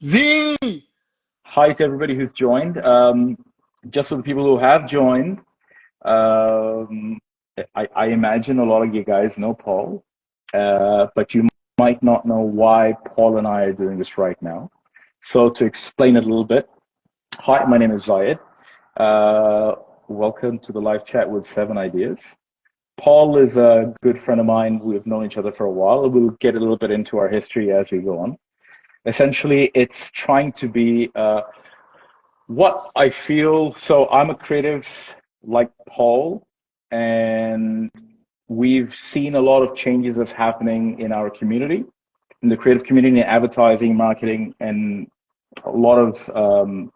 Z! Hi to everybody who's joined. Just for the people who have joined, um, I imagine a lot of you guys know Paul, but you might not know why Paul and I are doing this right now. So to explain it a little bit, hi, my name is Zayed. Uh, Welcome to the live chat with Seven Ideas. Paul is a good friend of mine. We've known each other for a while. We'll get a little bit into our history as we go on. Essentially, it's trying to be what I feel. So I'm a creative like Paul, and we've seen a lot of changes that's happening in our community, in the creative community, in advertising, marketing, and a lot of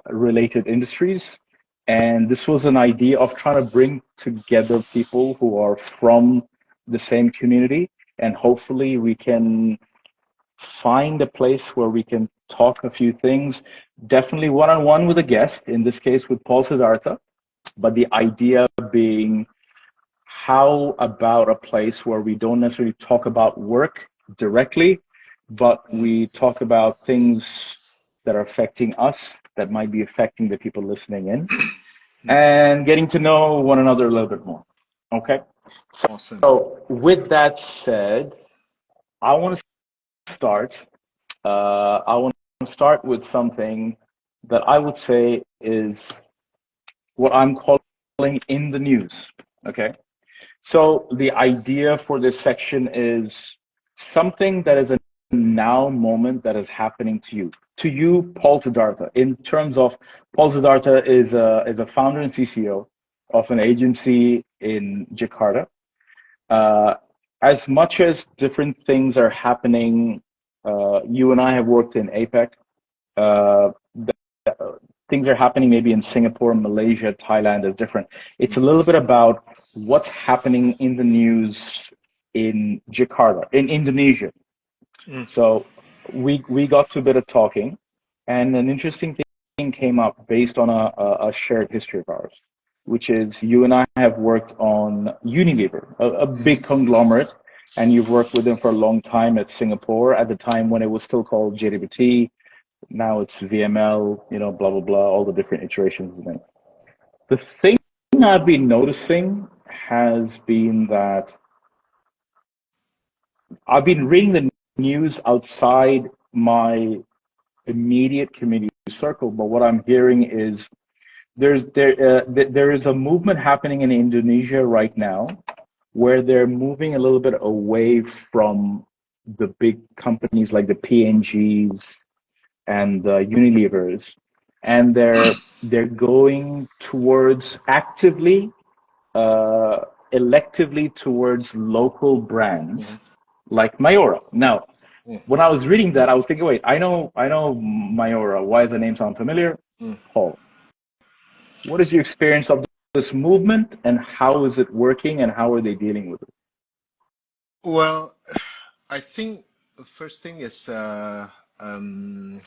related industries. And this was an idea of trying to bring together people who are from the same community, and hopefully we can find a place where we can talk a few things, definitely one-on-one with a guest, in this case with Paul Sidharta, but the idea being how about a place where we don't necessarily talk about work directly, but we talk about things that are affecting us, that might be affecting the people listening in, and getting to know one another a little bit more. Okay? Awesome. So with that said, I want to start I want to start with something that I would say is what I'm calling in the news. Okay. So the idea for this section is something that is a now moment that is happening to you. To you, Paul Siddhartha. In terms of Paul Siddhartha is a founder and CCO of an agency in Jakarta. Uh, as much as different things are happening, you and I have worked in APEC. Uh, Things are happening maybe in Singapore, Malaysia, Thailand is different. It's a little bit about what's happening in the news in Jakarta, in Indonesia. So we got to a bit of talking, and an interesting thing came up based on a shared history of ours, which is you and I have worked on Unilever, a big conglomerate, and you've worked with them for a long time at Singapore at the time when it was still called JWT. Now it's VML, blah, blah, blah, all the different iterations of it. The thing I've been noticing has been that I've been reading the news outside my immediate community circle, but what I'm hearing is there is a movement happening in Indonesia right now where they're moving a little bit away from the big companies like the P&Gs and the Unilevers, and they're going towards actively, electively towards local brands like Mayora. Now, when I was reading that, I was thinking, wait, I know Mayora. Why does the name sound familiar? Paul, what is your experience of this movement, and how is it working, and how are they dealing with it? Well, I think the first thing is um,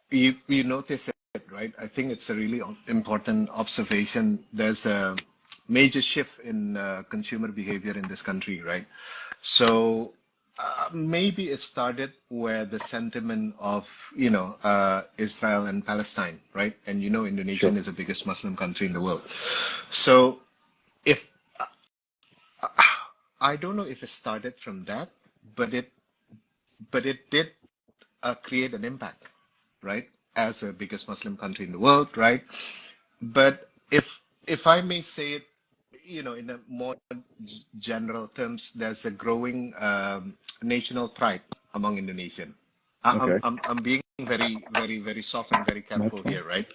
you notice it, right? I think it's a really important observation. There's a major shift in consumer behavior in this country, right? So maybe it started where the sentiment of, Israel and Palestine, right? And Indonesia Sure. is the biggest Muslim country in the world. So if I don't know if it started from that, but it did create an impact, right? As the biggest Muslim country in the world, right? But if I may say it, in a more general terms, there's a growing national pride among Indonesian. Okay. I'm being very, very, very soft and very That's careful fine. here, right?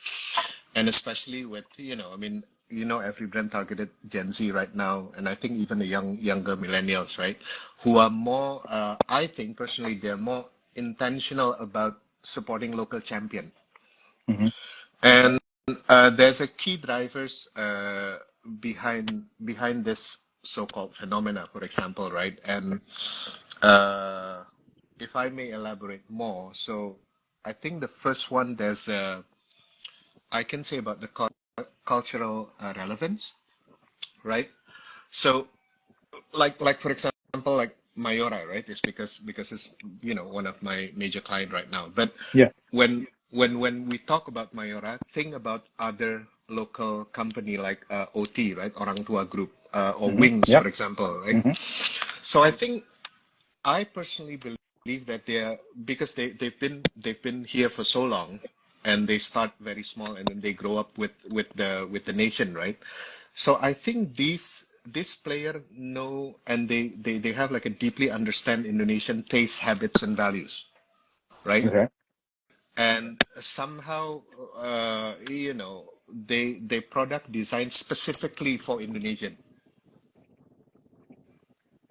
And especially with, every brand targeted Gen Z right now, and I think even the younger millennials, right, who are more, I think personally, they're more intentional about supporting local champion. Hmm. And there's a key drivers behind this so-called phenomena, for example, right? And uh, if I may elaborate more, so I think the first one there's I can say about the cultural relevance, right? So like for example, like Mayora, right? It's because it's one of my major client right now. But Yeah. when we talk about Mayora, think about other local company like OT, right? Orang Tua Group or Wings, Yeah. for example, right? So I personally believe that because they've been here for so long, and they start very small and then they grow up with the nation, right? So I think this player know, and they have like a deeply understand Indonesian taste, habits, and values, right? Okay. And somehow they product designed specifically for Indonesian,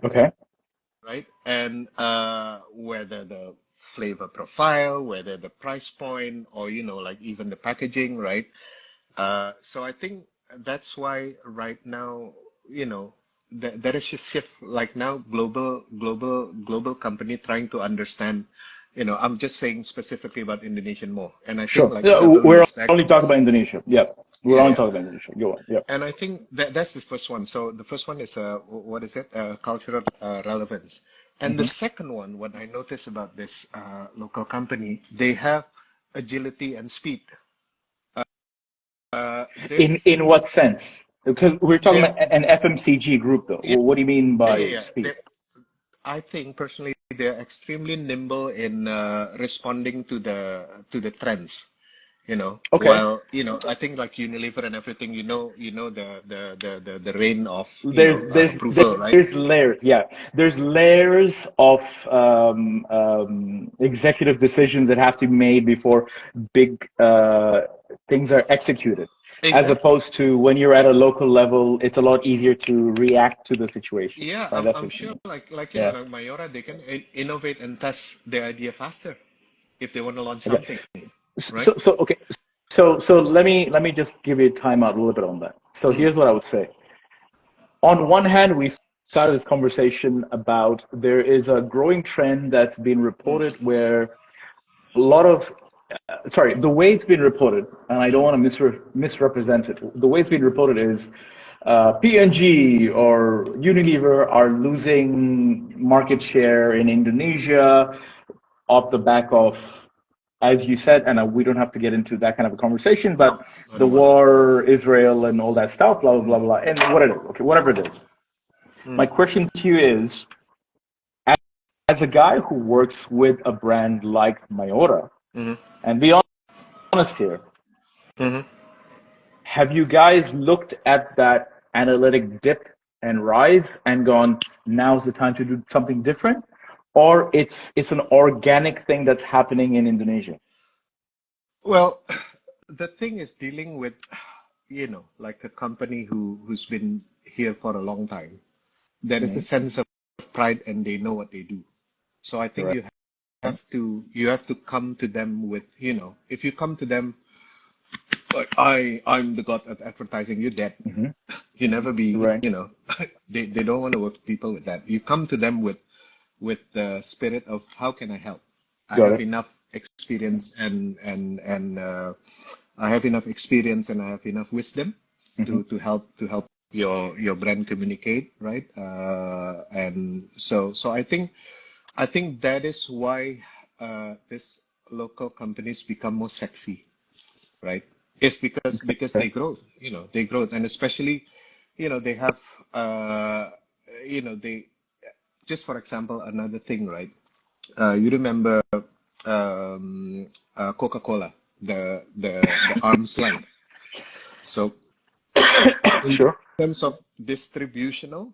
Okay. right? And whether the flavor profile, whether the price point, or like even the packaging, right? So I think that's why right now, there is a shift. Like now, global company trying to understand. I'm just saying specifically about Indonesian more, and I think Sure. like Yeah, several we're years back. only talking about Indonesia. Yeah. We're Yeah, only yeah. talking about Indonesia. Go on. Yeah. And I think that's the first one. So the first one is what is it? Cultural relevance. And the hmm second one, what I notice about this local company, they have agility and speed. This In what sense? Because we're talking they're about an FMCG group, though. Yeah, Well, what do you mean yeah, yeah, by yeah. speed? I think personally they're extremely nimble in responding to the trends. Okay. While I think like Unilever and everything, the reign of There's there's approval, right? there's layers. Yeah, there's layers of executive decisions that have to be made before big things are executed. As Exactly. opposed to when you're at a local level, it's a lot easier to react to the situation. Yeah, Right? I'm That's I'm what you sure mean. like Yeah. like Mayora, they can innovate and test their idea faster if they want to launch Okay. something, right? Okay. So let me just give you a time out a little bit on that. So Mm, here's what I would say. On one hand, we started this conversation about there is a growing trend that's been mm, reported where a lot of, sorry, the way it's been reported, and I don't mm. want to misrepresent it. The way it's been reported is P&G or Unilever are losing market share in Indonesia off the back of, as you said, and we don't have to get into that kind of a conversation, No, but I the don't want to. war, Israel, and all that stuff, blah, blah, blah, Mm, blah, and what it is, okay, whatever it is. My mm, question to you is, as a guy who works with a brand like Mayora, mm, and be honest here, mm. have you guys looked at that analytic dip and rise and gone, now's the time to do something different? Or it's an organic thing that's happening in Indonesia? Well, the thing is dealing with, like a company who's been here for a long time. There is a Mhm. sense of pride and they know what they do. So I think Right. you have to come to them with, if you come to them like I'm the god at advertising, you're dead. hmm You never be, Right. they don't want to work with people with that. You come to them with the spirit of how can I help? I Got have it. enough experience and I have enough experience and I have enough wisdom hmm to help your brand communicate, right? And so I think that is why this local companies become more sexy, right? It's because Okay. they grow, and especially, they have, uh, they just for example, another thing, right? You remember Coca-Cola, the arm's length. So in Sure. terms of distributional,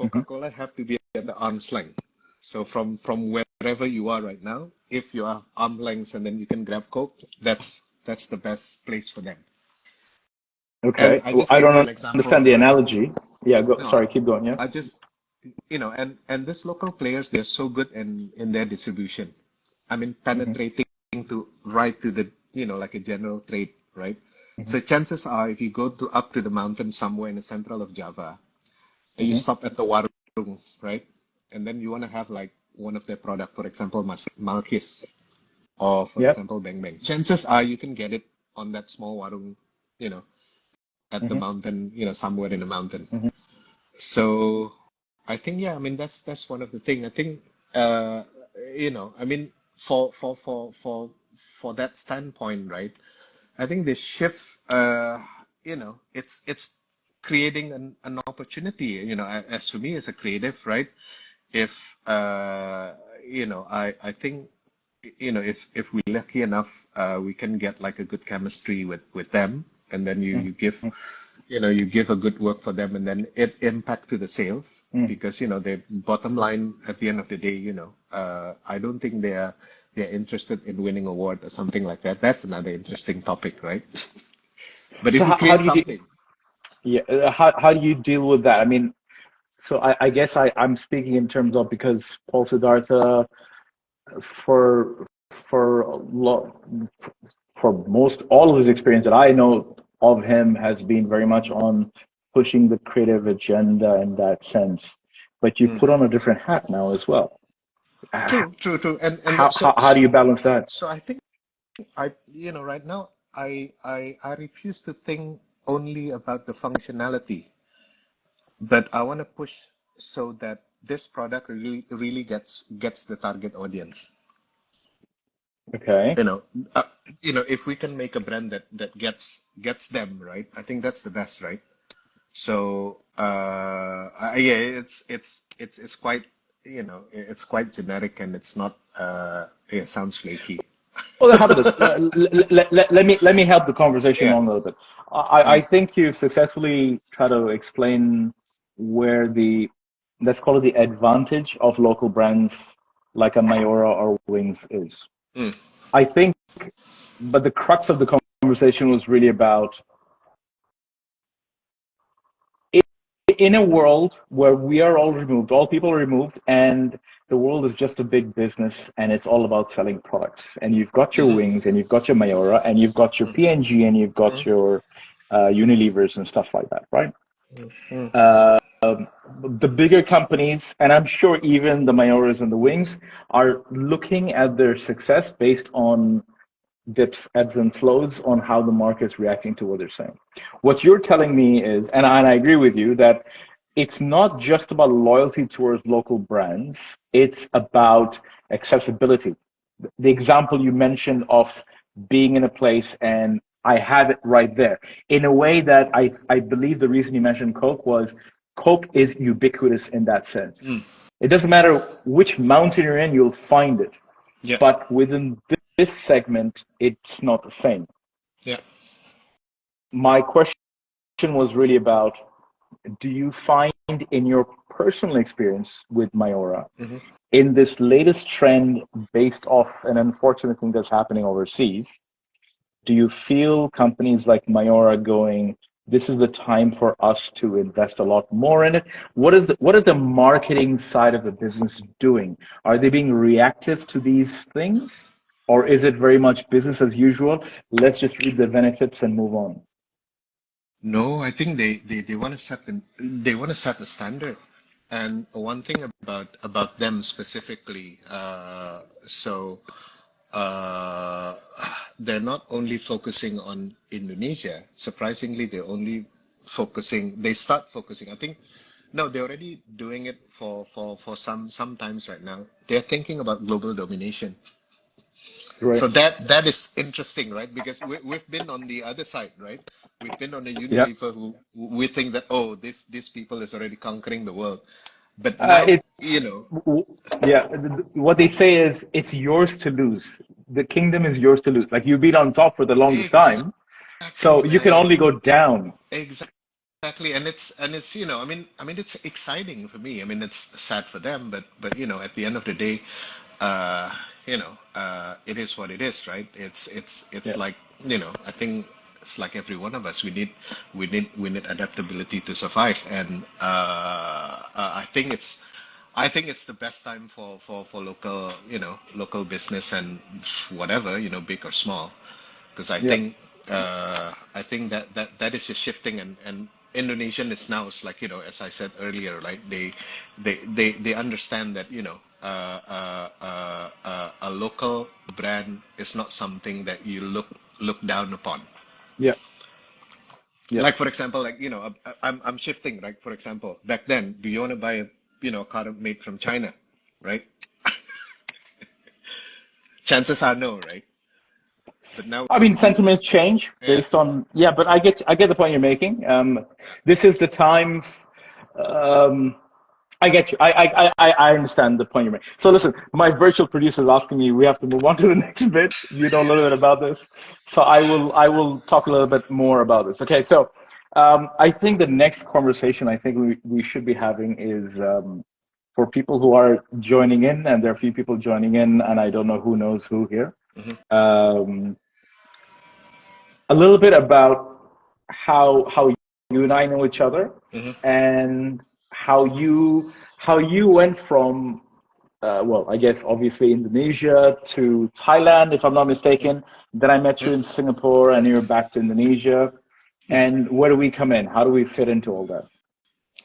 hmm Coca-Cola have to be at the arm's length. So from wherever you are right now, if you have arm lengths and then you can grab Coke, that's the best place for them. And Okay. I Well, just I gave you don't an example, understand the right? analogy. Yeah. Go. No, Sorry. Keep going. Yeah. I just, and this local players, they're so good in their distribution. I mean, hmm penetrating to right to the, like a general trade, right? hmm So chances are, if you go to up to the mountain somewhere in the central of Java, and you hmm stop at the warung, right? And then you want to have like one of their product, for example, Malkis, or for Yeah. example, Bang Bang. Chances are you can get it on that small warung, you know, at the hmm mountain, somewhere in the mountain. hmm So I think yeah, I mean that's one of the thing. I think uh I mean for that standpoint, right? I think this shift it's creating an opportunity, as for me as a creative, right? If I think if we're lucky enough, we can get like a good chemistry with them, and then you give Mm, you give a good work for them, and then it impacts to the sales, mm. because the bottom line at the end of the day, I don't think they're interested in winning award or something like that. That's another interesting topic, right? But So if we how create do you something, yeah, how do you deal with that? I mean, so I guess I'm speaking in terms of because Paul Siddhartha for lo for most all of his experience that I know of him has been very much on pushing the creative agenda in that sense. But you mm, put on a different hat now as well. Uh, true, and how do you balance that? so I think right now I refuse to think only about the functionality, but I want to push so that this product really gets the target audience. Okay. You know, uh, if we can make a brand that gets them right, I think that's the best, right? So, yeah, it's quite, it's quite generic, and it's not, it sounds flaky. Well, how about this? Let me help the conversation Yeah. along a little bit. I Mm, think you've successfully tried to explain where the, let's call it the advantage of local brands like a Mayora or Wings is. mm, I think, but the crux of the conversation was really about in a world where we are all removed, all people are removed, and the world is just a big business and it's all about selling products. And you've got your mm, Wings and you've got your Mayora and you've got your mm, P&G and you've got mm, your Unilevers and stuff like that, right? mm, mm, The bigger companies, and I'm sure even the Mayoras and the Wings, are looking at their success based on dips, ebbs, and flows on how the market's reacting to what they're saying. What you're telling me is, and I agree with you, that it's not just about loyalty towards local brands, it's about accessibility. The example you mentioned of being in a place and I have it right there. In a way that I believe the reason you mentioned Coke was Coke is ubiquitous in that sense. mm. It doesn't matter which mountain you're in, you'll find it. Yeah, But within this segment, it's not the same. yeah. My question was really about, do you find in your personal experience with Mayora, Hmm. in this latest trend based off an unfortunate thing that's happening overseas, do you feel companies like Mayora going, this is the time for us to invest a lot more in it? What is the marketing side of the business doing? Are they being reactive to these things? Or is it very much business as usual? Let's just reap the benefits and move on. No, I think they want to set the standard. And one thing about them specifically, uh, they're not only focusing on Indonesia. Surprisingly, they start focusing. I think, no, they're already doing it for some times right now. They're thinking about global domination. Right. So that is interesting, right? Because we've been on the other side, right? We've been on a Yeah. Unilever who we think that, oh, this people is already conquering the world. But Uh, now, it's yeah. What they say is it's yours to lose. The kingdom is yours to lose. Like you've been on top for the longest time, exactly, so you can only man. go down. Exactly, and it's I mean it's exciting for me. I mean it's sad for them, but at the end of the day, it is what it is, right? It's Yeah. like I think it's like every one of us. We need adaptability to survive, and I think it's the best time for local business and whatever big or small, because I Yeah. think that is just shifting, and Indonesian is now, it's like as I said earlier, like they understand that a local brand is not something that you look down upon. Yeah. Yeah. Like for example, like I'm shifting. Like for example, back then, do you want to buy car made from China, right? Chances are no, right? But now I mean, sentiments change yeah, based on, yeah, but I get the point you're making. This is the time. Um, I get you. I understand the point you're making. So listen, my virtual producer is asking me. We have to move on to the next bit. You know a little bit about this, so I will talk a little bit more about this. Okay, so I think the next conversation I think we should be having is for people who are joining in, and there are a few people joining in, and I don't know who knows who here. hmm Um, a little bit about how you and I know each other, hmm and how you went from well, I guess obviously Indonesia to Thailand, if I'm not mistaken. Then I met yeah. you in Singapore, and you're back to Indonesia. And where do we come in? How do we fit into all that?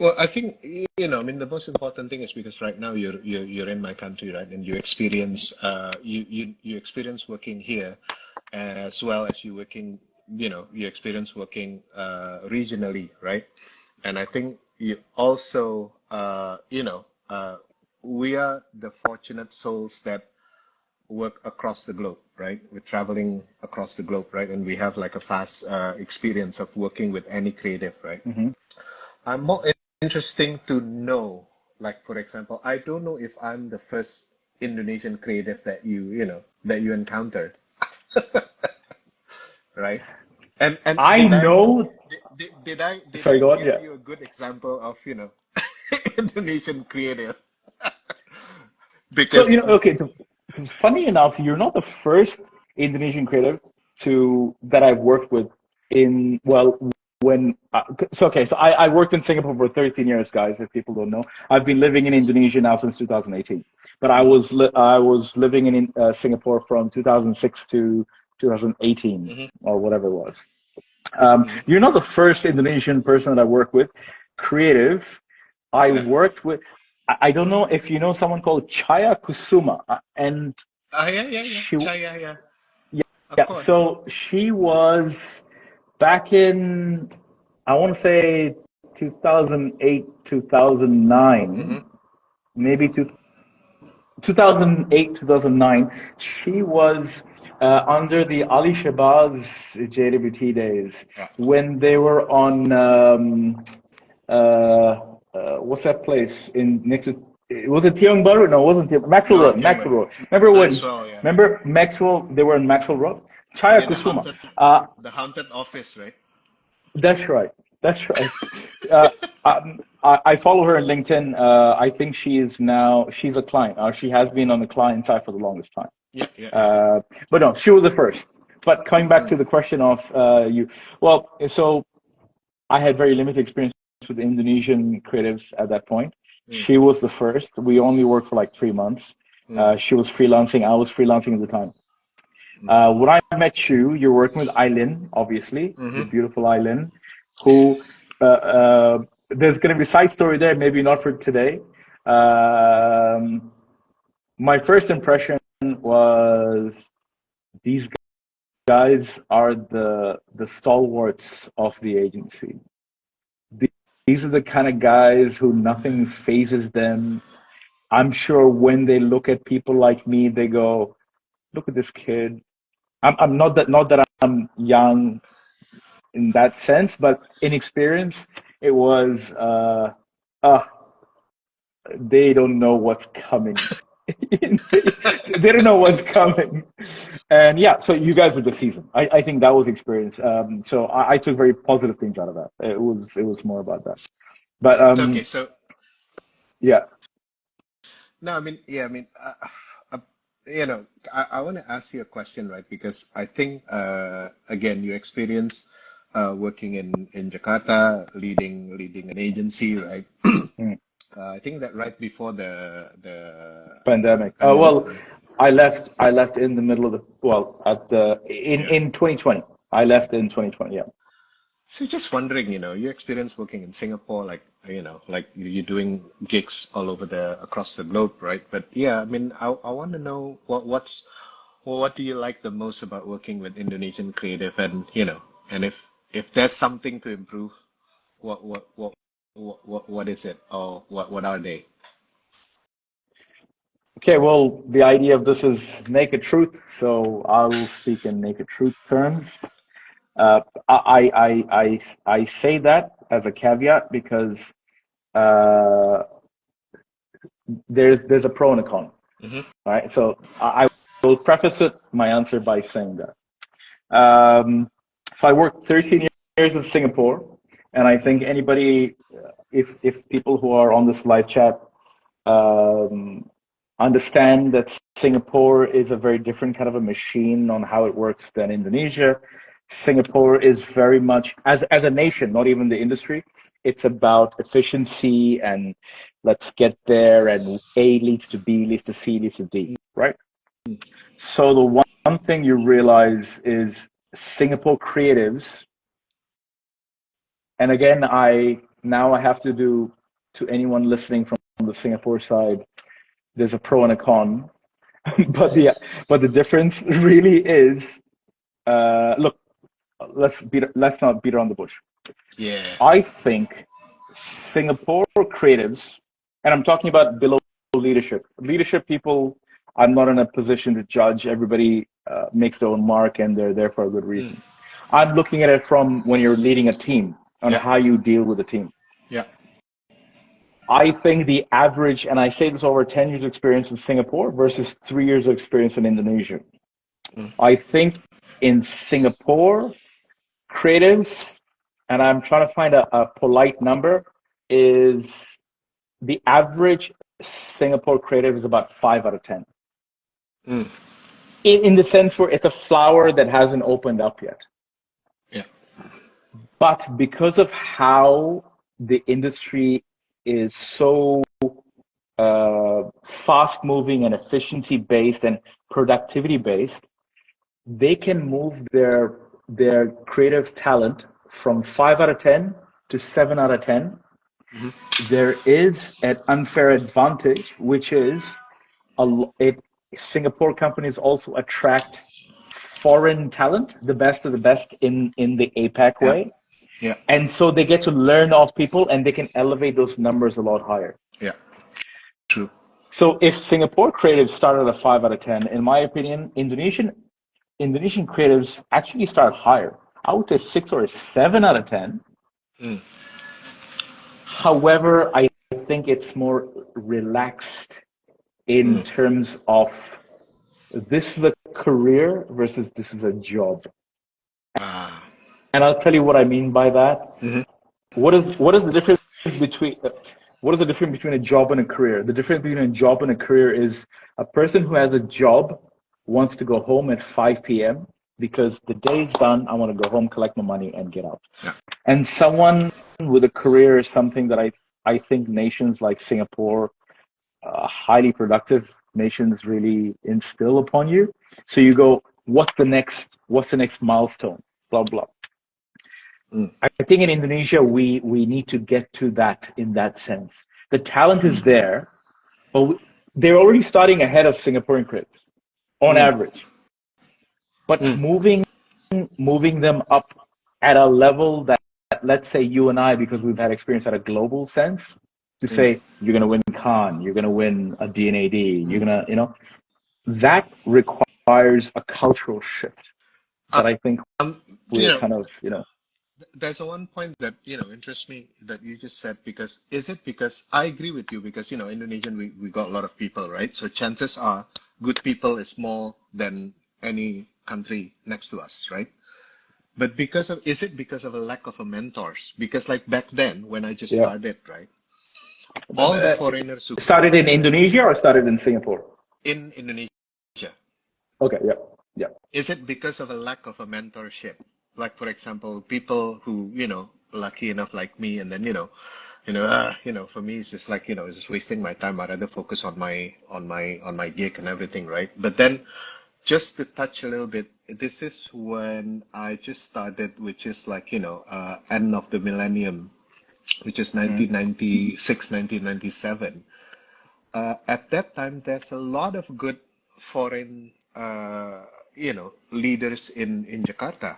Well, I think I mean, the most important thing is because right now you're in my country, right, and you experience working here as well as you experience working regionally, right? And I think you also we are the fortunate souls that work across the globe, right? We're traveling across the globe, right? And we have like a fast experience of working with any creative, right? Hmm. I'm more interesting to know, like for example, I don't know if I'm the first Indonesian creative that you encountered, right? And I know. did Sorry, I go on. give Yeah. you a good example of Indonesian creative? So Because okay. Funny enough, you're not the first Indonesian creative to that I've worked with in well when so okay. So I worked in Singapore for 13 years, guys. If people don't know, I've been living in Indonesia now since 2018. But I was living in Singapore from 2006 to 2018 mhm, or whatever it was. mhm, You're not the first Indonesian person that I work with, creative. I yeah. worked with, I don't know if you know someone called Chaya Kusuma, and Yeah. she, Chaya, yeah. yeah, Of yeah, course. so she was back in, I want to say 2008, 2009, Mm-hmm. maybe 2008, 2009. She was under the Ali Shabazz JWT days Yeah. when they were on what's that place in next to, was it Tiong Bahru? No, it wasn't Tiong, Maxwell No, Road. Tiong Maxwell Bahru. Road. Remember when? Maxwell, yeah. Remember Maxwell? They were in Maxwell Road. Chaya Near Kusuma. Uh, the haunted office, right? that's right. That's right. Uh, I follow her on LinkedIn. I think she's a client. She has been on the client side for the longest time. Yeah. Uh, but no, she was the first. But coming back Mm, to the question of you, well, so I had very limited experience with Indonesian creatives at that point. mm, She was the first. We only worked for like 3 months. mm, She was freelancing. I was freelancing at the time. mm, When I met you, you're working with Eileen, obviously, the mm-hmm. beautiful Eileen, who there's going to be a side story there, maybe not for today. Um, my first impression was these guys are the stalwarts of the agency. These are the kind of guys who nothing phases them. I'm sure when they look at people like me, they go, "Look at this kid." I'm not that I'm young in that sense, but in experience, it was uh, they don't know what's coming. They don't know what's coming. And yeah, so you guys were the season. I think that was experience. So I took very positive things out of that. It was more about that. But Okay, so yeah. no, I mean, yeah, I mean, uh, you know, I want to ask you a question, right? Because I think, again, your experience working in Jakarta, leading an agency, right? Mm. I think that right before the Pandemic. pandemic, Well, right? I left in the middle of the well at the in Yeah. in 2020. I left in 2020. Yeah. So just wondering, your experience working in Singapore, like, like you're doing gigs all over across the globe, right? But yeah, I mean, I want to know what do you like the most about working with Indonesian creative, and and if there's something to improve, what what is it? Or what are they? Okay, well, the idea of this is naked truth, so I will speak in naked truth terms. I say that as a caveat because uh, there's a pro and a con. Mm-hmm. All right, so I will preface my answer by saying that. So I worked 13 years in Singapore, and I think anybody, if people who are on this live chat um, understand that Singapore is a very different kind of a machine on how it works than Indonesia. Singapore is very much, as a nation, not even the industry, it's about efficiency and let's get there, and A leads to B leads to C leads to D, right? So the one thing you realize is Singapore creatives, and again, I have to do to anyone listening from the Singapore side, there's a pro and a con, but the difference really is, look, let's not beat around the bush. Yeah. I think Singapore creatives, and I'm talking about below leadership people. I'm not in a position to judge. Everybody makes their own mark, and they're there for a good Mm. reason. I'm looking at it from when you're leading a team on Yeah. how you deal with a team. Yeah. I think the average, and I say this over 10 years experience in Singapore versus 3 years of experience in Indonesia. Mm. I think in Singapore, creatives, and I'm trying to find a polite number, is the average Singapore creative is about 5 out of 10. Mm. In the sense where it's a flower that hasn't opened up yet. Yeah. But because of how the industry is so fast moving and efficiency based and productivity based, they can move their creative talent from 5 out of 10 to 7 out of 10. Mm-hmm. There is an unfair advantage, which is it. Singapore companies also attract foreign talent, the best of the best in the APAC Yeah. way, Yeah. and so they get to learn off people, and they can elevate those numbers a lot higher. Yeah. True. So if Singapore creatives start at a 5 out of 10, in my opinion, Indonesian creatives actually start higher. I would say 6 or 7 out of 10. Mm. However, I think it's more relaxed in Mm. terms of this is a career versus this is a job. Ah. And I'll tell you what I mean by that. Mm-hmm. What is the difference between what is the difference between a job and a career? The difference between a job and a career is a person who has a job wants to go home at 5 p.m. because the day is done. I want to go home, collect my money, and get out. Yeah. And someone with a career is something that I think nations like Singapore, highly productive nations, really instill upon you. So you go, what's the next milestone? Blah blah. Mm. I think in Indonesia we need to get to that in that sense. The talent is there, but they're already starting ahead of Singaporean critics on Mm. average. But Mm. moving them up at a level that, let's say you and I, because we've had experience at a global sense, to Mm. say you're going to win Cannes, you're going to win a D&AD, you're Mm. going to, that requires a cultural shift that I think Um, you we're know, kind of, there's a one point that interests me that you just said, because is it because I agree with you, because Indonesian, we got a lot of people, right? So chances are good people is more than any country next to us, right? But is it because of a lack of a mentors? Because like back then when I just yeah. started, right, all the foreigners who Started in Indonesia or started in Singapore? in Indonesia, Okay, yeah, yeah. is it because of a lack of a mentorship? Like, for example, people who, lucky enough like me, and then, for me, it's just like, it's just wasting my time. I'd rather focus on my gig and everything, right? But then just to touch a little bit, this is when I just started, which is like, end of the millennium, which is Mm. 1996, 1997. At that time, there's a lot of good foreign, leaders in Jakarta,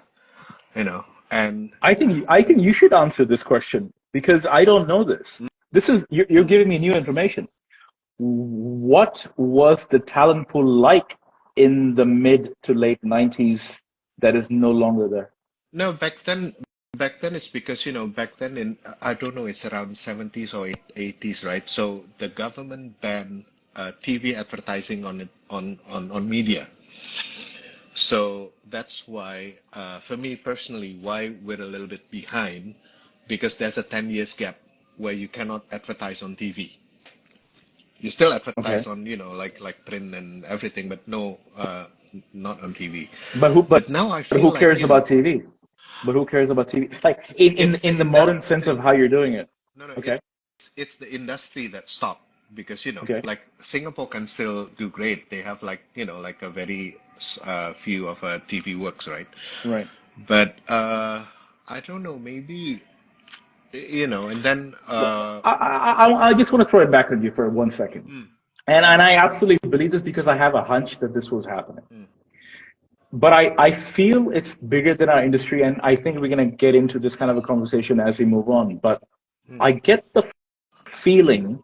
and I think you should answer this question because I don't know this. This is you're giving me new information. What was the talent pool like in the mid to late 90s that is no longer there? No, back then it's because, back then in, I don't know, it's around 70s or 80s, right? So the government banned TV advertising on it, on media. So that's why, for me personally, why we're a little bit behind, because there's a 10 years gap where you cannot advertise on TV. You still Okay. advertise on, like print and everything, but no, not on TV. But who but, But now I but feel who like, cares about TV? But who cares about TV? Like in it's in the the modern sense of industry. how you're doing it. No, no, Okay. it's the industry that stopped because, Okay. like Singapore can still do great. They have like, like a very few of TV works, right? Right. But I don't know, maybe, and then I just want to throw it back at you for 1 second. mm, And I absolutely believe this because I have a hunch that this was happening. mm, But I feel it's bigger than our industry, and I think we're going to get into this kind of a conversation as we move on. But mm, I get the feeling,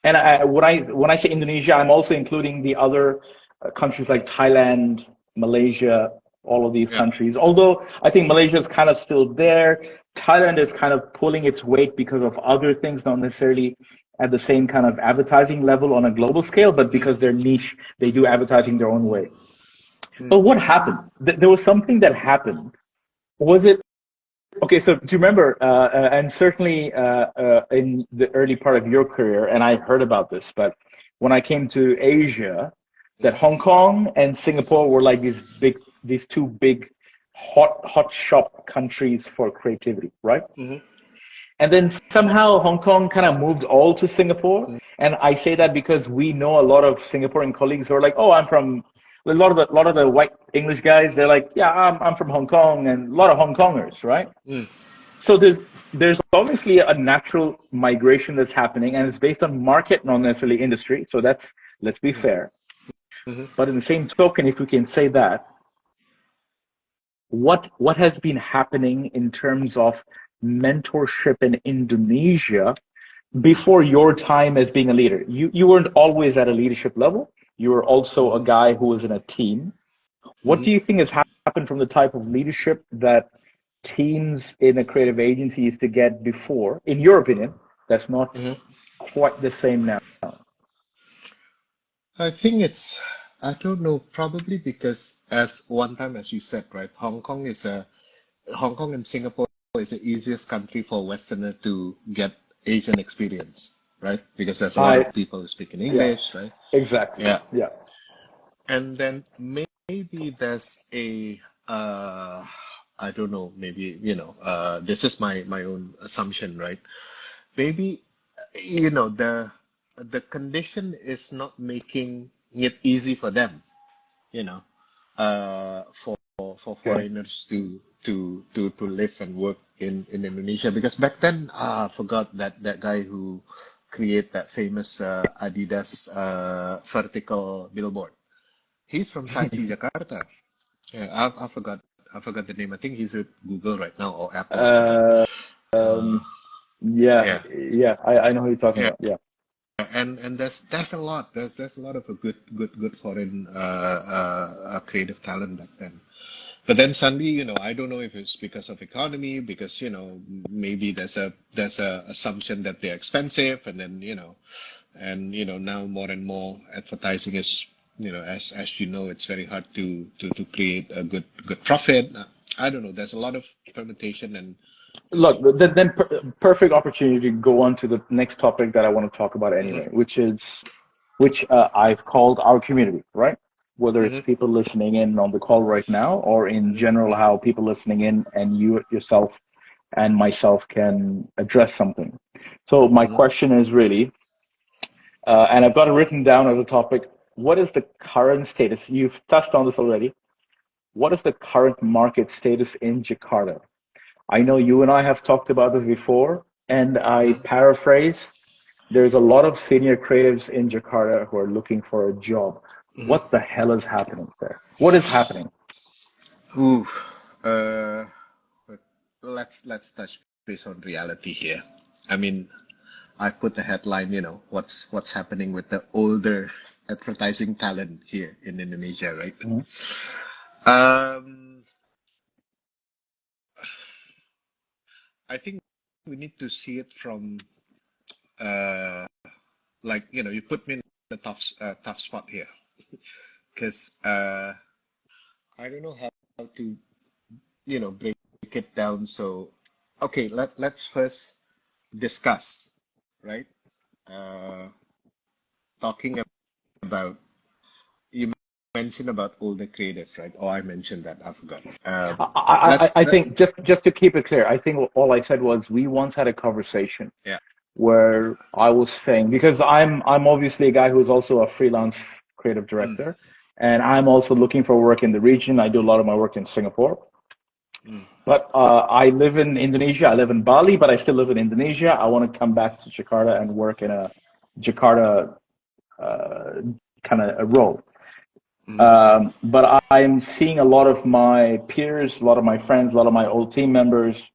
and when I say Indonesia, I'm also including the other countries like Thailand, Malaysia, all of these yeah, countries. Although I think Malaysia is kind of still there, Thailand is kind of pulling its weight because of other things, not necessarily at the same kind of advertising level on a global scale, but mm, because they're niche, they do advertising their own way. mm, But what happened? There was something that happened. Was it okay? So do you remember? And certainly in the early part of your career, and I heard about this, but when I came to Asia, that mm, Hong Kong and Singapore were like these two big hot shop countries for creativity, right? mm, And then somehow Hong Kong kind of moved all to Singapore. mm, And I say that because we know a lot of Singaporean colleagues who are like, "Oh, I'm from." A lot of the white English guys, they're like, "Yeah, I'm from Hong Kong," and a lot of Hong Kongers, right? mm, So there's obviously a natural migration that's happening, and it's based on market, not necessarily industry. So let's be mm, fair. mm. But in the same token, if we can say that, what has been happening in terms of mentorship in Indonesia before your time as being a leader? You weren't always at a leadership level. You were also a guy who was in a team. What do Mhm. you think has happened from the type of leadership that teams in a creative agency used to get before, in your opinion, that's not Mhm. quite the same now? I think I don't know, probably because as one time, as you said, right, Hong Kong and Singapore is the easiest country for Westerner to get Asian experience, right? Because there's a lot I of people who speak in Yeah, English, right? exactly. Yeah. Yeah. And then maybe there's uh, I don't know, maybe, this is my own assumption, right? Maybe, the condition is not making it easy for them, you know, for Okay. foreigners to live and work in Indonesia. Because back then, I forgot that guy who created that famous Adidas vertical billboard. He's from Sachi, Jakarta. Yeah, I forgot the name. I think he's at Google right now or Apple. I forgot. Uh, Uh, yeah, yeah, yeah. I know who you're talking yeah. about. Yeah. And there's a lot. There's a lot of a good foreign creative talent back then. But then suddenly, I don't know if it's because of economy, because maybe there's a assumption that they're expensive, and then now more and more advertising is, as it's very hard to create a good profit. I don't know. There's a lot of permutation and Look, then perfect opportunity to go on to the next topic that I want to talk about hmm anyway, which I've called our community, right? Whether it's hmm people listening in on the call right now, or in hmm general, how people listening in and you yourself and myself can address something. So my hmm question is really, and I've got it written down as a topic. What is the current status? You've touched on this already. What is the current market status in Jakarta? I know you and I have talked about this before, and I hmm paraphrase. There's a lot of senior creatives in Jakarta who are looking for a job. hmm What the hell is happening there? What is happening? Ooh, uh, but let's touch base on reality here. I mean, I put the headline, what's happening with the older advertising talent here in Indonesia, right? Mhm. Um, I think we need to see it from uh, like you put me in a tough spot here because I don't know how to break it down. So okay, let's first discuss, right? Uh, Talking about you mentioned about older creative, right? Oh, I mentioned that. I forgot. I Let think just to keep it clear, I think all I said was we once had a conversation Yeah. where I was saying, because I'm obviously a guy who's also a freelance creative Mm, director, and I'm also looking for work in the region. I do a lot of my work in Singapore, mm, but I live in Indonesia. I live in Bali, but I still live in Indonesia. I want to come back to Jakarta and work in a Jakarta uh, kind of a role. mm. But I'm seeing a lot of my peers, a lot of my friends, a lot of my old team members,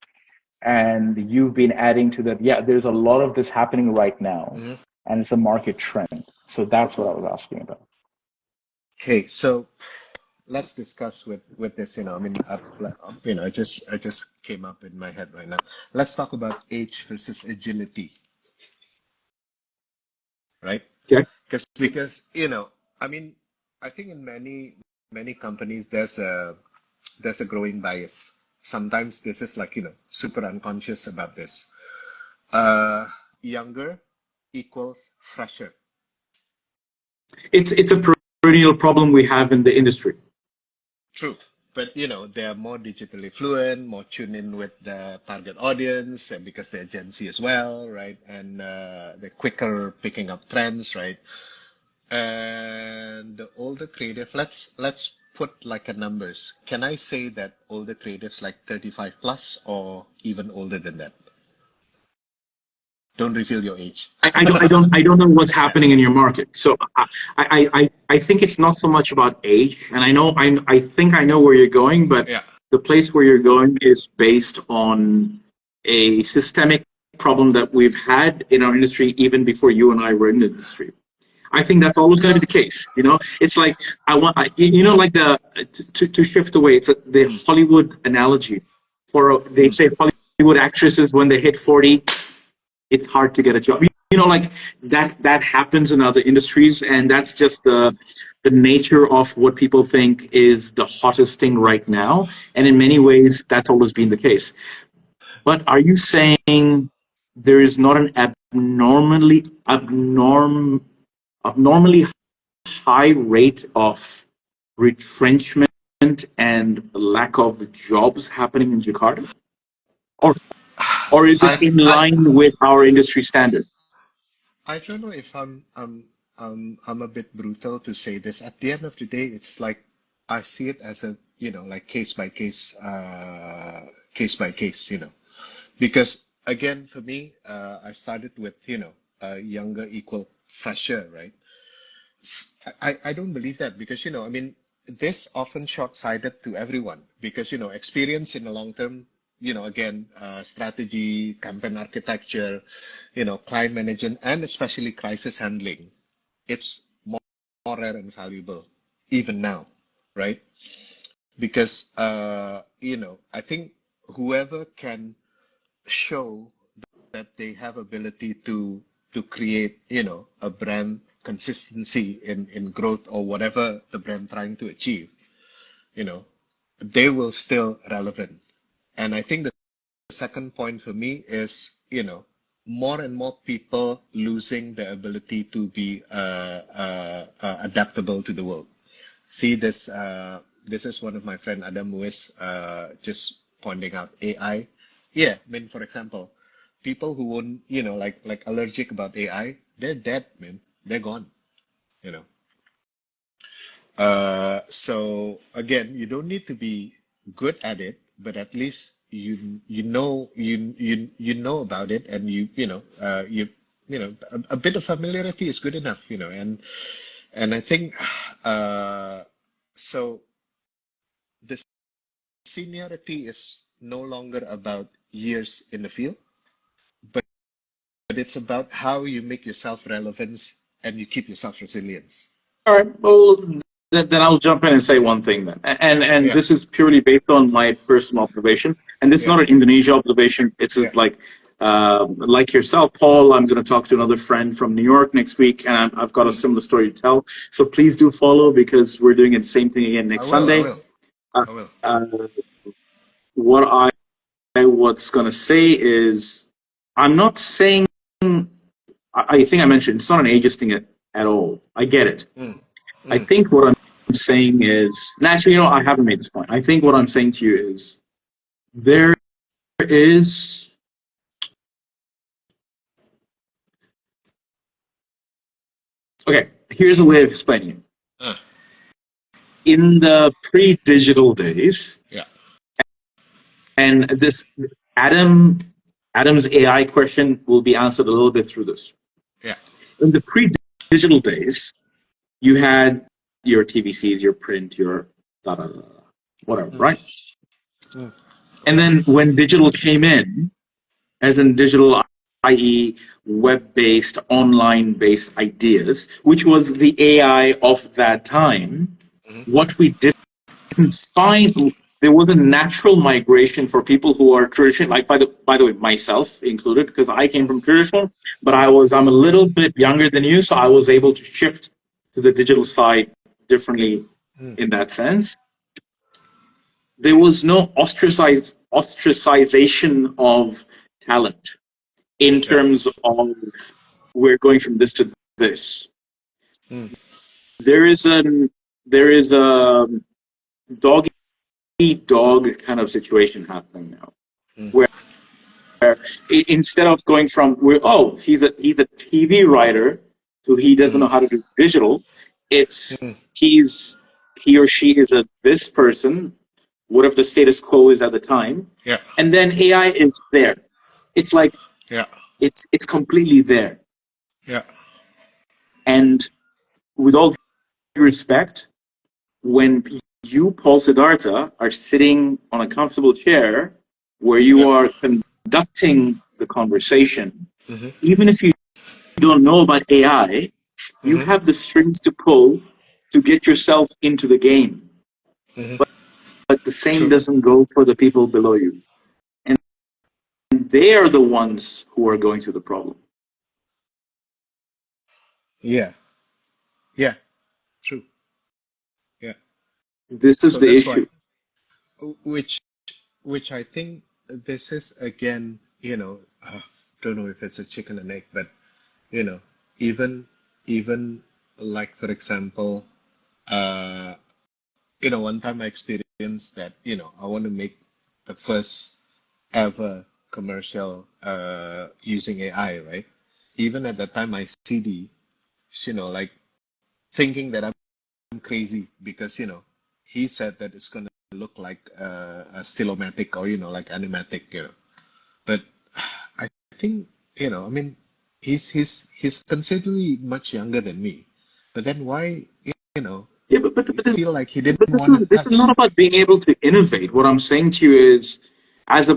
and you've been adding to that. Yeah, there's a lot of this happening right now, Hmm. and it's a market trend. So that's what I was asking about. Okay, so let's discuss with this. I mean, I just came up in my head right now. Let's talk about age versus agility, right? Okay. Because I mean, I think in many companies there's a growing bias. Sometimes this is like super unconscious about this. Uh, Younger equals fresher. It's a perennial problem we have in the industry. True. But they're more digitally fluent, more tuned in with the target audience, and because they're Gen Z as well, right? And they're quicker picking up trends, right? And the older creative, let's put like a numbers. Can I say that older creatives like 35 plus or even older than that? Don't reveal your age. I don't know what's happening in your market. So I think it's not so much about age, and I think I know where you're going, but Yeah. the place where you're going is based on a systemic problem that we've had in our industry even before you and I were in the industry. I think that's always going to No. be the case. It's like like to shift away. The Mm, Hollywood analogy. They mm. say Hollywood actresses when they hit 40, it's hard to get a job. Like that happens in other industries, and that's just the nature of what people think is the hottest thing right now. And in many ways, that's always been the case. But are you saying there is not an abnormally high rate of retrenchment and lack of jobs happening in Jakarta? Or or is it I in I line with our industry standard? I don't know if I'm a bit brutal to say this. At the end of the day, it's like I see it as a like case by case, because again for me, I started with younger equal fresher, right? I don't believe that because I mean this often short-sighted to everyone because experience in the long term, again, strategy, campaign architecture, client management, and especially crisis handling, it's more rare and valuable even now, right? Because I think whoever can show that they have ability to create a brand consistency in growth or whatever the brand trying to achieve, you know they will still relevant. And I think the second point for me is more and more people losing the ability to be adaptable to the world. See this. This is one of my friend Adam Lewis just pointing out AI. Yeah, I mean, for example, people who won't, like allergic about AI, they're dead, man. They're gone. You know. So again, you don't need to be good at it, but at least you know about it, and a bit of familiarity is good enough. And I think so. The seniority is no longer about years in the field, but it's about how you make yourself relevant and you keep yourself resilience. All right. Well, then I'll jump in and say one thing then, and Yeah, this is purely based on my personal observation, and this is yeah, not an Indonesia observation. It's yeah. like yourself, Paul. I'm going to talk to another friend from New York next week, and I've got a similar story to tell. So please do follow because we're doing the same thing again I next will, I Sunday. will, Uh, I will. uh, what I was going to say is, I'm not saying. I think I mentioned it's not an ageist thing at all. I get it. Mm, I mm, think what I'm saying is, and actually, I haven't made this point. I think what I'm saying to you is there is, okay, here's a way of explaining it. uh, In the pre-digital days, yeah, and this Adam's AI question will be answered a little bit through this. yeah. In the pre-digital days, you had your TVCs, your print, your da da da, da, whatever, Mm, right? mm, And then when digital came in, as in digital, i.e., web-based, online-based ideas, which was the AI of that time, mm, what we didn't find, there was a natural migration for people who are traditional, like by the way, myself included, because I came mm, from traditional, but I'm a little bit younger than you, so I was able to shift to the digital side differently mm. in that sense. There was no ostracization of talent in Yeah. terms of we're going from this to this. Mm, There is a dog eat dog kind of situation happening now, mm, where instead of going from he's a TV writer to he doesn't mm, know how to do digital, it's mm. he or she is a this person, whatever the status quo is at the time, Yeah, and then AI is there. It's like yeah, it's completely there. yeah. And with all due respect, when you, Paul Siddharta, are sitting on a comfortable chair where Yeah. you are conducting the conversation, Mm-hmm, even if you don't know about AI, you mm-hmm, have the strings to pull to get yourself into the game. mm-hmm. But the same True. doesn't go for the people below you. And they are the ones who are going through the problem. Yeah, yeah, true. Yeah. This is So the that's why, issue. which, which I think this is again, don't know if it's a chicken and egg, but you know, even, even like for example, uh, one time I experienced that, I want to make the first ever commercial using AI, right? Even at that time, my CD, like thinking that I'm crazy because, he said that it's going to look like a stilomatic or, like animatic, But I think, I mean, he's considerably much younger than me. But then why, Yeah, you feel like he didn't but want to this is not touch? about being able to innovate. What I'm saying to you is, as a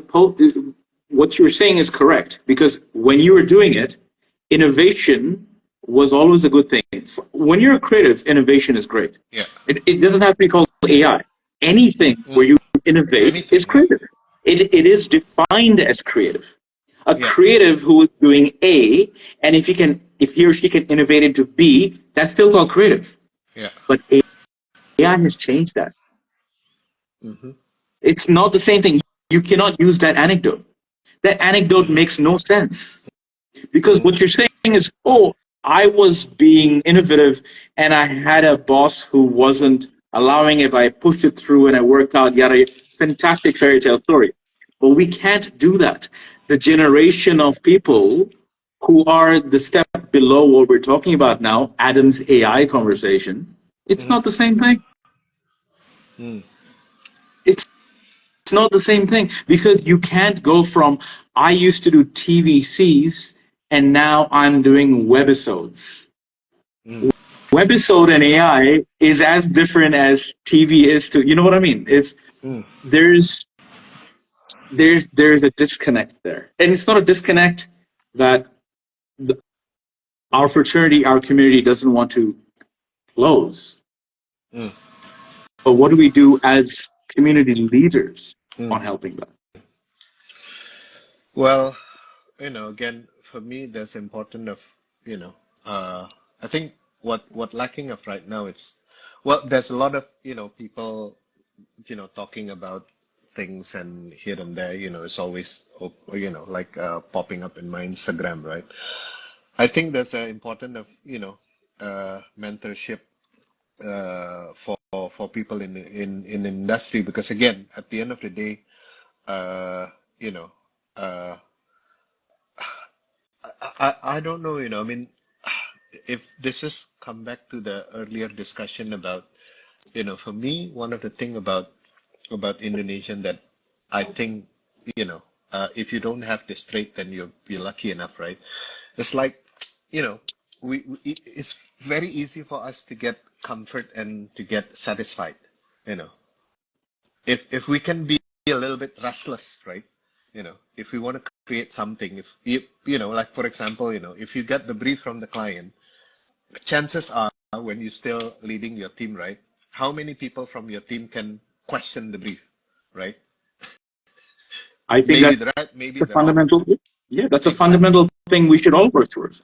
what you're saying is correct because when you were doing it, innovation was always a good thing. When you're creative, innovation is great. Yeah. It doesn't have to be called AI. Anything where Mm. you innovate is Anything, yeah. creative. It is defined as creative. A Yeah. creative who is doing A, and if he or she can innovate into B, that's still called creative. Yeah. But AI has changed that. Mm-hmm. It's not the same thing. You cannot use that anecdote. That anecdote Mm-hmm. makes no sense because Mm-hmm. what you're saying is, oh, I was being innovative and I had a boss who wasn't allowing it, but I pushed it through and I worked out, yada, fantastic fairy tale story. But we can't do that. The generation of people who are the step below what we're talking about now, Adam's AI conversation, it's Mm-hmm. not the same thing. Mm. It's not the same thing because you can't go from I used to do TVCs and now I'm doing webisodes. Mm. Webisode and AI is as different as TV is to, you know what I mean? It's Mm. there's there's a disconnect there. And it's not a disconnect that the, our fraternity, our community doesn't want to close. Mm. But what do we do as community leaders Mm. on helping that? Well, again, for me, there's important of, I think what lacking of right now, there's a lot of, people, talking about things and here and there, it's always, like popping up in my Instagram, right? I think there's an important of, mentorship for people in the industry, because again, at the end of the day, uh, you know, uh, I don't know, I mean, if this is come back to the earlier discussion about, for me, one of the thing about Indonesian that I think, if you don't have this trait, then you're lucky enough, right? It's like, you know, it's very easy for us to get comfort and to get satisfied, you know. If we can be a little bit restless, right? If we want to create something, if like for example, if you get the brief from the client, chances are when you're still leading your team, right? How many people from your team can question the brief, right? I think Maybe that's the right, maybe a the wrong. fundamental, yeah, that's a Exactly. fundamental thing we should all work towards.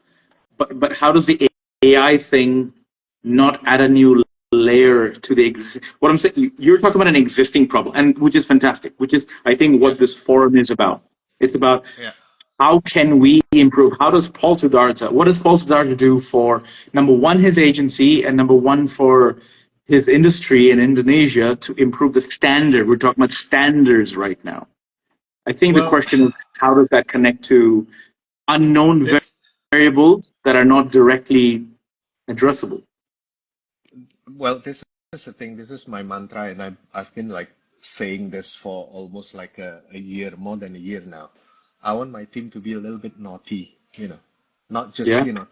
But how does the AI thing not add a new layer to the what I'm saying? You're talking about an existing problem, and which is fantastic. Which is, I think, Yeah, what this forum is about. It's about yeah. how can we improve? How does Paul Sidharta? What does Paul Sidharta do for number one his agency and number one for his industry in Indonesia to improve the standard? We're talking about standards right now. I think the Well, question is how does that connect to unknown this, variables that are not directly addressable? this is the thing. This is my mantra, and I've been like saying this for almost like a year, more than a year now. I want my team to be a little bit naughty, not just, Yeah,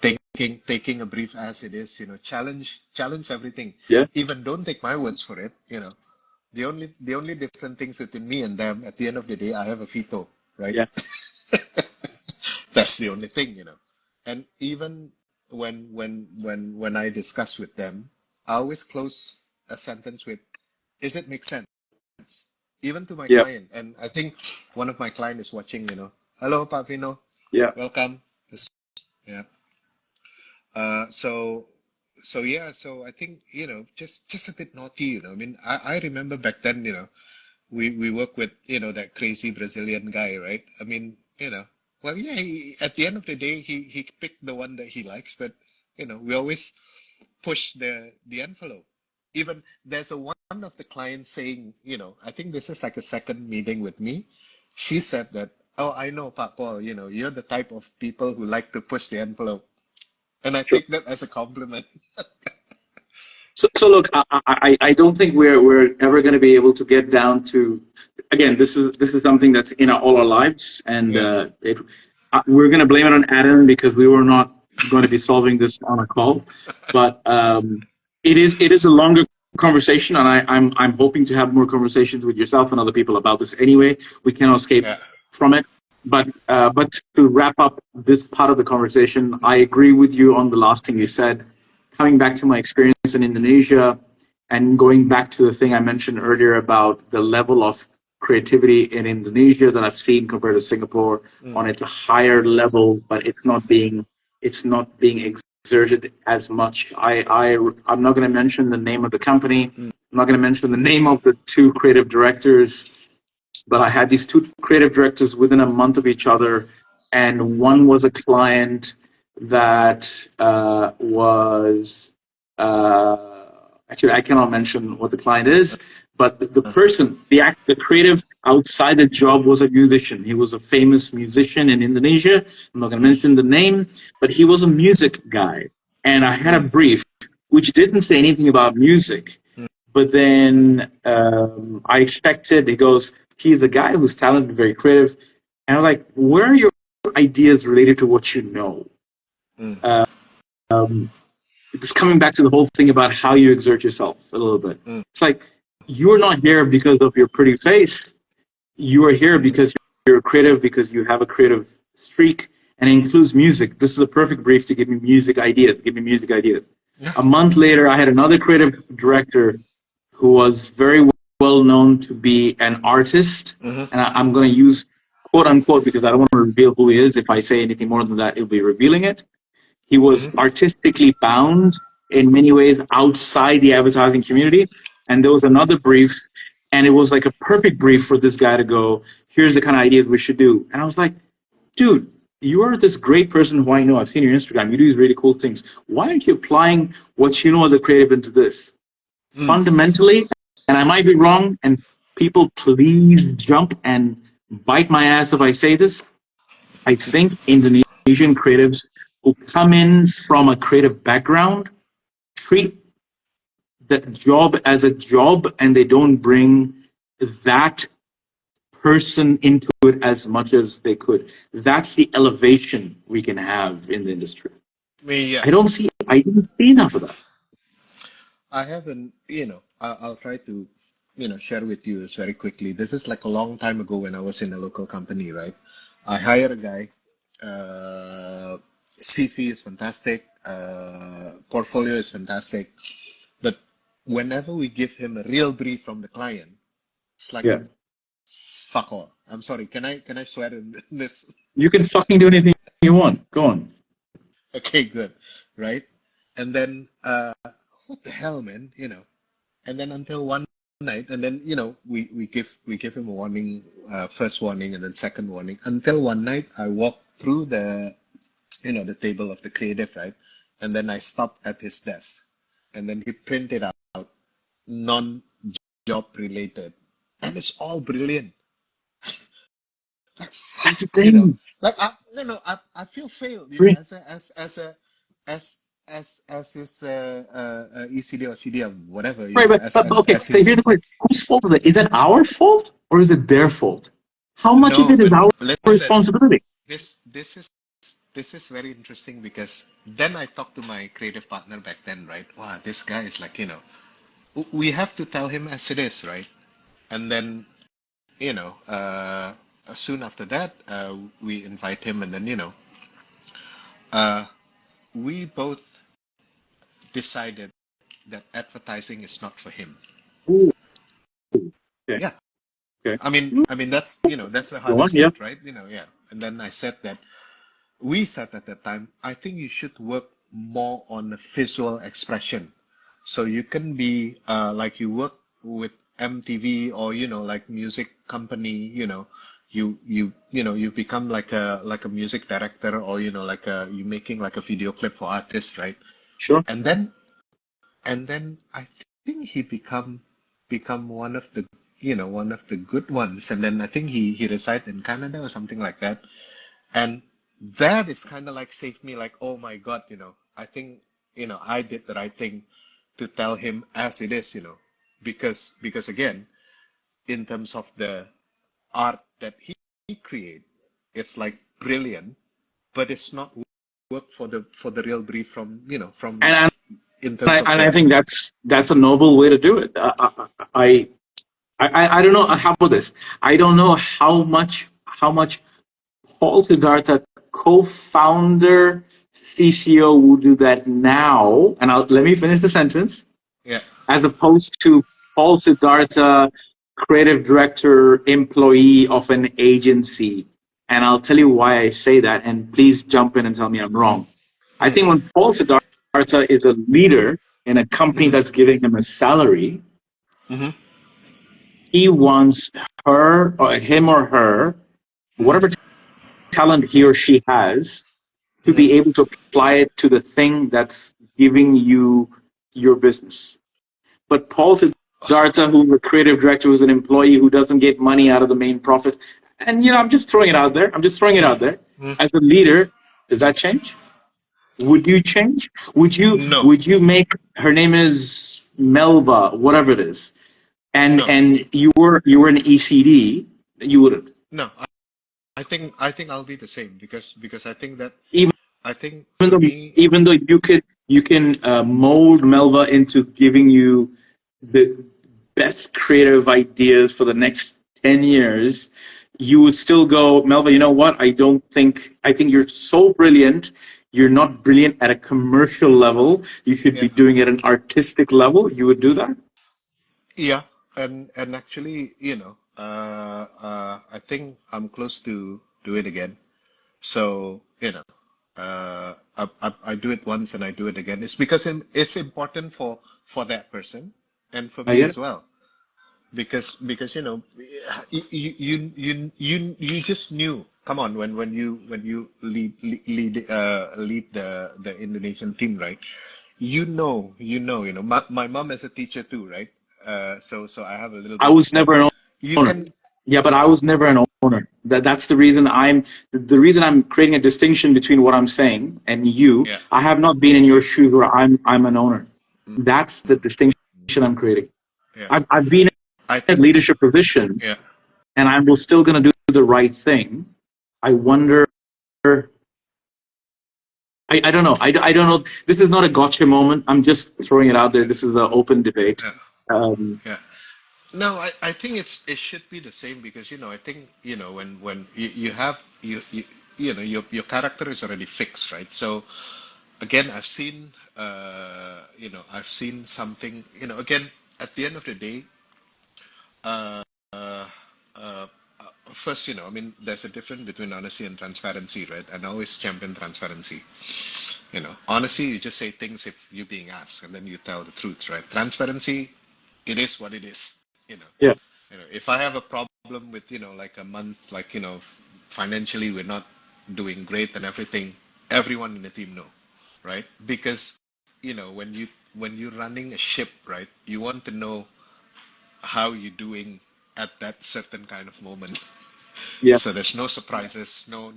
taking a brief as it is, challenge everything. yeah, Even don't take my words for it, The only different things between me and them, at the end of the day, I have a veto, right? yeah. That's the only thing. And even when I discuss with them, I always close a sentence with, "Is it make sense?" Even to my Yeah, client. And I think one of my client is watching. Hello, Pak Vino. yeah. Welcome. Yeah. So yeah, so I think, just a bit naughty. I mean, I remember back then, we work with, that crazy Brazilian guy, right? I mean, well, yeah, at the end of the day, he picked the one that he likes, but we always push the envelope. Even there's a one of the clients saying, I think this is like a second meeting with me. She said that, "Oh, I know, Pak Paul, you're the type of people who like to push the envelope." And I Sure. take that as a compliment. So look, I don't think we're ever going to be able to get down to. Again, this is something that's in all our lives, and Yeah. we're going to blame it on Adam because we were not going to be solving this on a call. But it is a longer conversation, and I'm hoping to have more conversations with yourself and other people about this. Anyway, we cannot escape Yeah. from it. But to wrap up this part of the conversation, I agree with you on the last thing you said. Coming back to my experience in Indonesia and going back to the thing I mentioned earlier about the level of creativity in Indonesia that I've seen compared to Singapore Mm. on a higher level, but it's not being exerted as much. I'm not going to mention the name of the company. Mm. I'm not going to mention the name of the two creative directors, but I had these two creative directors within a month of each other, and one was a client that was actually I cannot mention what the client is, but the person, the creative outside the job was a musician. He was a famous musician in Indonesia. I'm not going to mention the name, but he was a music guy, and I had a Mm. brief which didn't say anything about music. But then I expected, he goes, he's a guy who's talented, very creative. And I'm like, where are your ideas related to what you know? Mm. It's coming back to the whole thing about how you exert yourself a little bit. Mm. It's like, you're not here because of your pretty face. You are here because you're creative, because you have a creative streak, and it includes music. This is a perfect brief to give me music ideas. Give me music ideas. Yeah. A month later, I had another creative director who was very well known to be an artist, and I'm going to use quote unquote because I don't want to reveal who he is. If I say anything more than that, it'll be revealing it. He was artistically bound in many ways outside the advertising community. And there was another brief, and it was like a perfect brief for this guy to go, here's the kind of ideas we should do. And I was like, dude, you are this great person who I know. I've seen your Instagram. You do these really cool things. Why aren't you applying what you know as a creative into this? Fundamentally, and I might be wrong, and people please jump and bite my ass if I say this, I think Indonesian creatives who come in from a creative background treat that job as a job, and they don't bring that person into it as much as they could. That's the elevation we can have in the industry. Yeah. I didn't see enough of that. I haven't, I'll try to, share with you this very quickly. This is like a long time ago when I was in a local company, right? I hire a guy, CV is fantastic, portfolio is fantastic, but whenever we give him a real brief from the client, it's like, fuck all. I'm sorry, can I swear in this? You can fucking do anything you want. Go on. Okay, good, right? And then, what the hell, man, and then until one night, and then, we give him a warning, first warning, and then second warning, until one night I walked through the table of the creative, right? And then I stopped at his desk, and then he printed out non-job related, and it's all brilliant. That's the thing. I feel failed, as his ECD or CD or whatever. Right, but okay. So here's the question: whose fault is it? Is it our fault or is it their fault? How much of it is our responsibility? This is very interesting because then I talked to my creative partner back then, right? Wow, this guy is like, we have to tell him as it is, right? And then, soon after that, we invite him, and then, we both decided that advertising is not for him. Ooh. Okay. Yeah. Okay. I mean that's that's the hardest part, right? Yeah. And then we said at that time, I think you should work more on the visual expression. So you can be like you work with MTV or like music company, you become like a music director, or like you making like a video clip for artists, right? Sure. And then I think he become one of the good ones, and then I think he resides in Canada or something like that, and that is kind of like saved me, like, oh my God, I think I did the right thing to tell him as it is, because again, in terms of the art that he create, it's like brilliant, but it's not work for the real brief from And in terms of I think that's a noble way to do it. I don't know. How about this? I don't know how much Paul Sidharta, co-founder, CCO, will do that now. And let me finish the sentence. Yeah. As opposed to Paul Sidharta, creative director, employee of an agency. And I'll tell you why I say that, and please jump in and tell me I'm wrong. I think when Paul Sidharta is a leader in a company that's giving him a salary, he wants her or him or her, whatever talent he or she has, to be able to apply it to the thing that's giving you your business. But Paul Sidharta, who's a creative director, who's an employee who doesn't get money out of the main profit, and I'm just throwing it out there. As a leader, does that change? Would you change? Would you? No. Would you make her name is Melba, whatever it is, and you were an ECD? You wouldn't. No, I think I'll be the same because I think that even though you can mold Melba into giving you the best creative ideas for the next 10 years, you would still go, Melva, you know what? I think you're so brilliant. You're not brilliant at a commercial level. You should Yeah. be doing it at an artistic level. You would do that? Yeah. And actually, I think I'm close to do it again. So, I do it once and I do it again. It's because it's important for that person and for I me get as it. well. Because you just knew. Come on, when you lead the Indonesian team, right? My mom is a teacher too, right? So I have a little I bit of was that. never an You owner. can, Yeah, but I was never an owner. That's the reason the reason I'm creating a distinction between what I'm saying and you. yeah, I have not been in your shoes where I'm an owner. That's the distinction I'm creating. yeah. I've been I in think, leadership yeah. positions, and I'm still going to do the right thing. I wonder. I don't know. I don't know. This is not a gotcha moment. I'm just throwing it out there. Yeah, This is an open debate. yeah, Um, yeah. No, I think it should be the same because I think when you have your character is already fixed, right? So again, I've seen something, again, at the end of the day, uh, uh, uh, first, I mean, there's a difference between honesty and transparency, right? And I always champion transparency. Honesty, you just say things if you're being asked, and then you tell the truth, right? Transparency, it is what it is. You know, yeah, if I have a problem with, like a month, like, financially we're not doing great and everything, everyone in the team know, right? Because, when you're running a ship, right, you want to know how you're doing at that certain kind of moment. yeah, So there's no surprises, no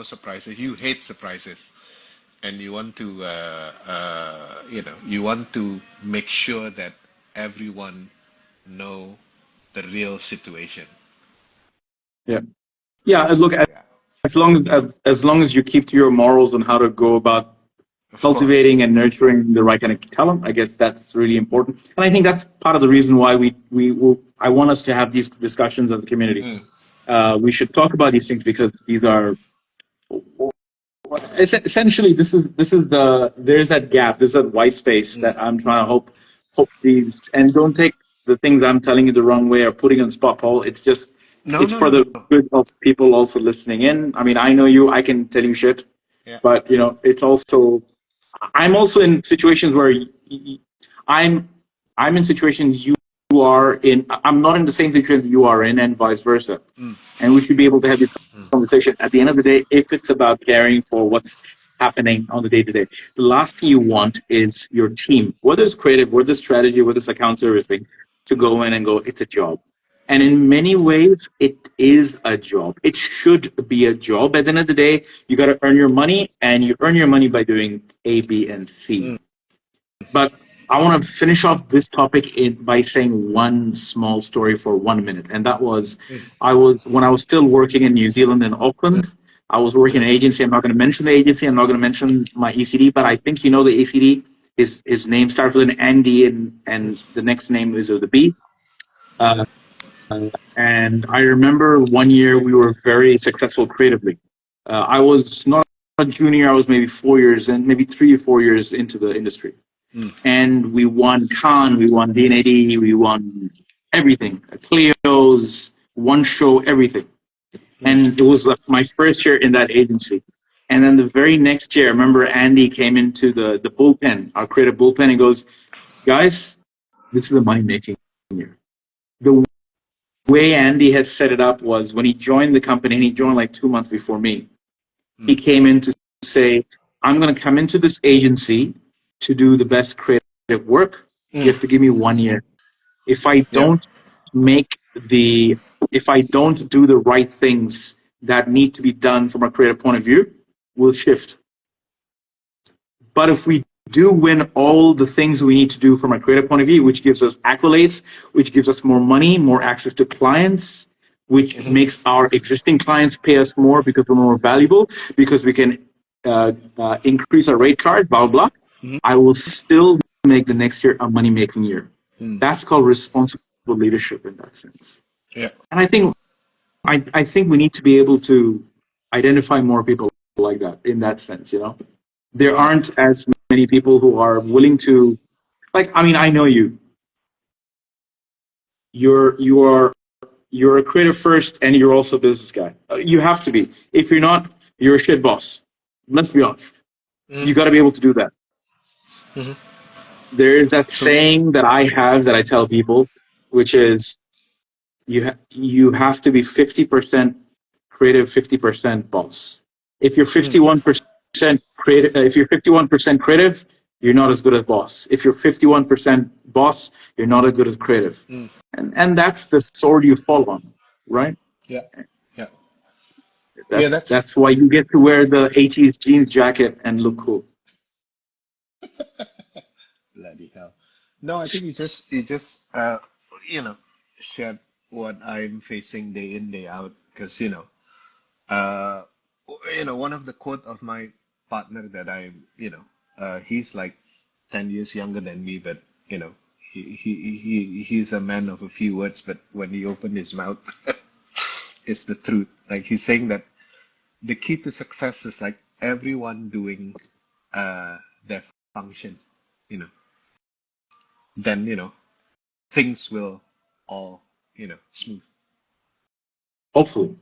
surprises. You hate surprises, and you want to make sure that everyone know the real situation. yeah, yeah. Look, Yeah, as long as you keep to your morals on how to go about of course. cultivating and nurturing the right kind of talent, I guess that's really important. And I think that's part of the reason why I want us to have these discussions as a community. Mm, We should talk about these things because these are essentially this is there's that gap, there's that white space mm. that I'm trying to hope these, and don't take the things I'm telling you the wrong way or putting on spot, Paul. No, It's no, for no, the no. good of people also listening in. I mean, I know you, I can tell you shit, Yeah. but it's also I'm also in situations where I'm I'm in situations you are in. I'm not in the same situation you are in, and vice versa. Mm, And we should be able to have this mm, conversation. At the end of the day, if it's about caring for what's happening on the day to day, the last thing you want is your team, whether it's creative, whether it's strategy, whether it's account servicing, to go in and go, it's a job. And in many ways, it is a job. It should be a job. At the end of the day, you got to earn your money, and you earn your money by doing A, B, and C. mm, But I want to finish off this topic by saying one small story for 1 minute. And that was, mm, when I was still working in New Zealand in mm, Auckland, I was working in an agency. I'm not going to mention the agency. I'm not going to mention my ECD, but I think you know the ECD. His name starts with an ND and the next name is with a B. Uh, and I remember one year we were very successful creatively. I was not a junior. I was maybe 4 years and maybe 3 or 4 years into the industry, mm, and we won Cannes, we won D&AD, we won everything, Clio's, one show, everything. And it was like my first year in that agency. And then the very next year, I remember Andy came into the bullpen, our creative bullpen, and goes, guys, this is a money making year. The way Andy had set it up was when he joined the company, and he joined like 2 months before me, he mm. came in to say, I'm going to come into this agency to do the best creative work. You Mm. have to give me 1 year. If I Yeah. don't make the, if I don't do the right things that need to be done from a creative point of view, we'll shift. But if we do win all the things we need to do from a creative point of view, which gives us accolades, which gives us more money, more access to clients, which Mhm. makes our existing clients pay us more because we're more valuable, because we can increase our rate card, blah, blah, blah, Mhm. I will still make the next year a money making year. Mm. That's called responsible leadership in that sense. Yeah. And I think I think we need to be able to identify more people like that in that sense, you know. There Yeah. aren't as many people who are willing to, like, I mean, I know you. You're a creative first and you're also a business guy. You have to be. If you're not, you're a shit boss. Let's be honest. You Mm, got to be able to do that. mhm. There is that True. saying that I have that I tell people, which is you have to be 50% creative, 50% boss. If you're Mm, 51% creative, if you're 51% creative, you're not as good as boss. If you're 51% boss, you're not as good as creative. mm. And that's the sword you fall on, right? Yeah. Yeah. Yeah. That's why you get to wear the 80s jeans jacket and look cool. Bloody hell. No, I think you just you know shared what I'm facing day in day out because uh one of the quote of my partner that he's like 10 years younger than me, but he's a man of a few words, but when he opened his mouth it's the truth. Like he's saying that the key to success is like everyone doing their function, you know then things will all smooth. Hopefully.